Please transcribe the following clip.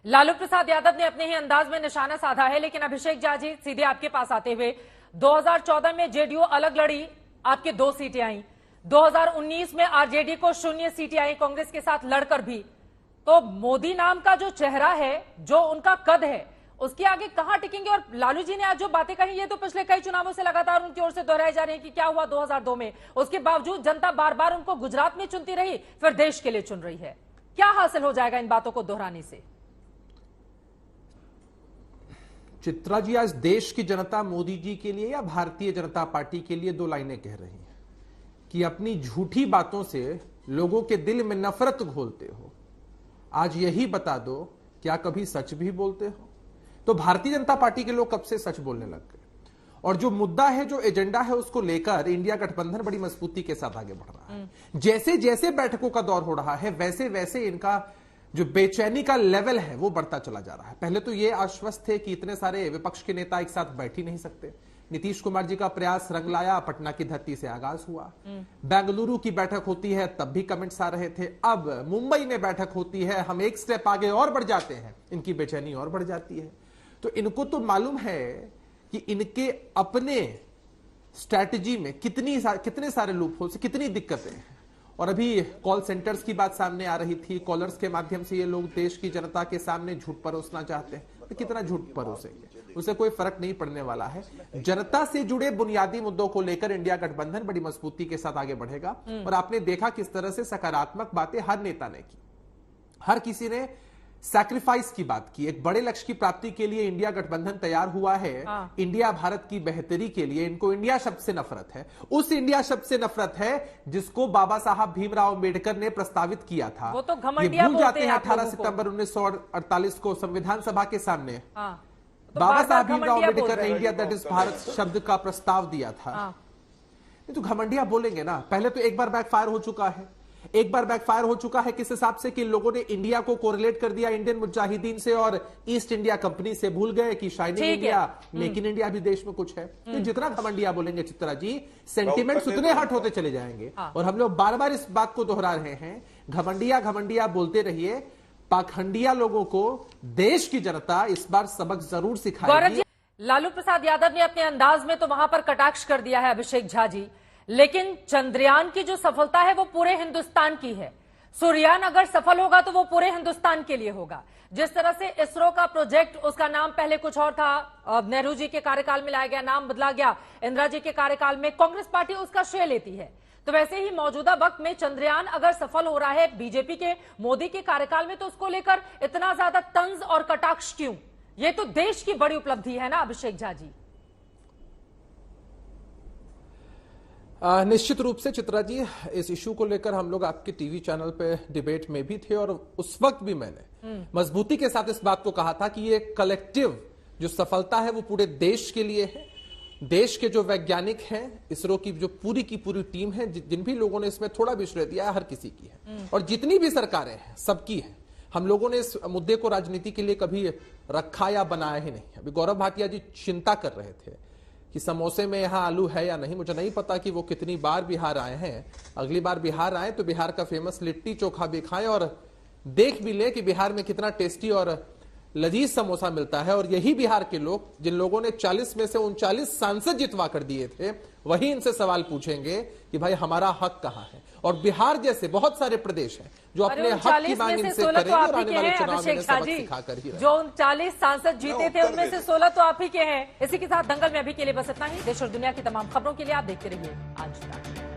लालू प्रसाद यादव ने अपने ही अंदाज में निशाना साधा है, लेकिन अभिषेक झा जी सीधे आपके पास आते हुए 2014 में जेडीयू अलग लड़ी, आपके 2 सीटें आई। 2019 में आरजेडी को 0 सीटें आई कांग्रेस के साथ लड़कर भी। तो मोदी नाम का जो चेहरा है, जो उनका कद है, उसके आगे कहां टिकेंगे? और लालू जी ने आज जो बातें कही, ये तो पिछले कई चुनावों से लगातार उनकी ओर से दोहराई जा रही है कि क्या हुआ 2002 में। उसके बावजूद जनता बार बार उनको गुजरात में चुनती रही, फिर देश के लिए चुन रही है। क्या हासिल हो जाएगा इन बातों को दोहराने से? चित्रा जी, आज देश की जनता मोदी जी के लिए या भारतीय जनता पार्टी के लिए 2 लाइनें कह रही हैं कि अपनी झूठी बातों से लोगों के दिल में नफरत घोलते हो। आज यही बता दो, क्या कभी सच भी बोलते हो? तो भारतीय जनता पार्टी के लोग कब से सच बोलने लग गए, और जो मुद्दा है, जो एजेंडा है, उसको लेकर इंडिया गठबंधन बड़ी मजबूती के साथ आगे बढ़ रहा है। जैसे जैसे बैठकों का दौर हो रहा है, वैसे वैसे इनका जो बेचैनी का लेवल है वो बढ़ता चला जा रहा है। पहले तो ये आश्वस्त थे कि इतने सारे विपक्ष के नेता एक साथ बैठ ही नहीं सकते। नीतीश कुमार जी का प्रयास रंग लाया, पटना की धरती से आगाज हुआ। बेंगलुरु की बैठक होती है तब भी कमेंट्स आ रहे थे, अब मुंबई में बैठक होती है, हम एक स्टेप आगे और बढ़ जाते हैं, इनकी बेचैनी और बढ़ जाती है। तो इनको तो मालूम है कि इनके अपने स्ट्रैटेजी में कितने सारे लूप होल्स, कितनी दिक्कतें हैं। और अभी कॉल सेंटर्स की बात सामने आ रही थी, कॉलर्स के माध्यम से ये लोग देश की जनता के सामने झूठ परोसना चाहते हैं। तो कितना झूठ परोसेंगे, उसे कोई फर्क नहीं पड़ने वाला है। जनता से जुड़े बुनियादी मुद्दों को लेकर इंडिया गठबंधन बड़ी मजबूती के साथ आगे बढ़ेगा। और आपने देखा किस तरह से सकारात्मक बातें हर नेता ने की, हर किसी ने सैक्रिफाइस की बात की। एक बड़े लक्ष्य की प्राप्ति के लिए इंडिया गठबंधन तैयार हुआ है। इंडिया भारत की बेहतरी के लिए इनको इंडिया शब्द से नफरत है, उस इंडिया शब्द से नफरत है जिसको बाबा साहब भीमराव अम्बेडकर ने प्रस्तावित किया था। वो तो घमंडिया भूल जाते हैं 18 सितंबर 1948 को संविधान सभा के सामने बाबा साहब भीमराव अम्बेडकर ने इंडिया दैट इज भारत शब्द का प्रस्ताव दिया था। तो घमंडिया बोलेंगे ना। पहले तो एक बार बैकफायर हो चुका है, एक बार बैकफायर हो चुका है किस हिसाब से कि लोगों ने इंडिया को कोरिलेट कर दिया इंडियन मुजाहिदीन से और ईस्ट इंडिया कंपनी से, भूल गए कि shining India, make in India भी देश में कुछ है। तो जितना घमंडिया बोलेंगे चित्रा जी, सेंटिमेंट्स उतने हट होते चले जाएंगे। और हम लोग बार बार इस बात को दोहरा रहे हैं, घमंडिया घमंडिया बोलते रहिए, पाखंडिया लोगों को देश की जनता इस बार सबक जरूर सिखाएगी। लालू प्रसाद यादव ने अपने अंदाज में तो वहां पर कटाक्ष कर दिया है अभिषेक झा जी, लेकिन चंद्रयान की जो सफलता है वो पूरे हिंदुस्तान की है। सूर्ययान अगर सफल होगा तो वो पूरे हिंदुस्तान के लिए होगा। जिस तरह से इसरो का प्रोजेक्ट, उसका नाम पहले कुछ और था, नेहरू जी के कार्यकाल में लाया गया, नाम बदला गया, इंदिरा जी के कार्यकाल में, कांग्रेस पार्टी उसका श्रेय लेती है। तो वैसे ही मौजूदा वक्त में चंद्रयान अगर सफल हो रहा है बीजेपी के मोदी के कार्यकाल में, तो उसको लेकर इतना ज्यादा तंज और कटाक्ष क्यों? ये तो देश की बड़ी उपलब्धि है ना अभिषेक झा जी। निश्चित रूप से चित्रा जी, इस इशू को लेकर हम लोग आपके टीवी चैनल पे डिबेट में भी थे और उस वक्त भी मैंने मजबूती के साथ इस बात को कहा था कि ये कलेक्टिव जो सफलता है वो पूरे देश के लिए है। देश के जो वैज्ञानिक हैं, इसरो की जो पूरी की पूरी टीम है, जिन भी लोगों ने इसमें थोड़ा भी श्रेय दिया है, हर किसी की है। और जितनी भी सरकारें हैं सबकी है। हम लोगों ने इस मुद्दे को राजनीति के लिए कभी रखा या बनाया ही नहीं। अभी गौरव भाटिया जी चिंता कर रहे थे कि समोसे में यहां आलू है या नहीं। मुझे नहीं पता कि वो कितनी बार बिहार आए हैं। अगली बार बिहार आए तो बिहार का फेमस लिट्टी चोखा भी खाएं और देख भी ले कि बिहार में कितना टेस्टी और लजीज समोसा मिलता है। और यही बिहार के लोग, जिन लोगों ने 40 में से 39 सांसद जितवा कर दिए थे, वही इनसे सवाल पूछेंगे कि भाई हमारा हक कहां है। और बिहार जैसे बहुत सारे प्रदेश हैं जो अपने हक की मांग इनसे करेंगे और आने वाले चुनाव में सबक सिखाकर ही। जो 39 सांसद जीते थे उनमें से 16 तो आप ही के हैं। इसी के साथ दंगल में अभी के लिए बस इतना ही। देश और दुनिया की तमाम खबरों के लिए आप देखते रहिए आज तक।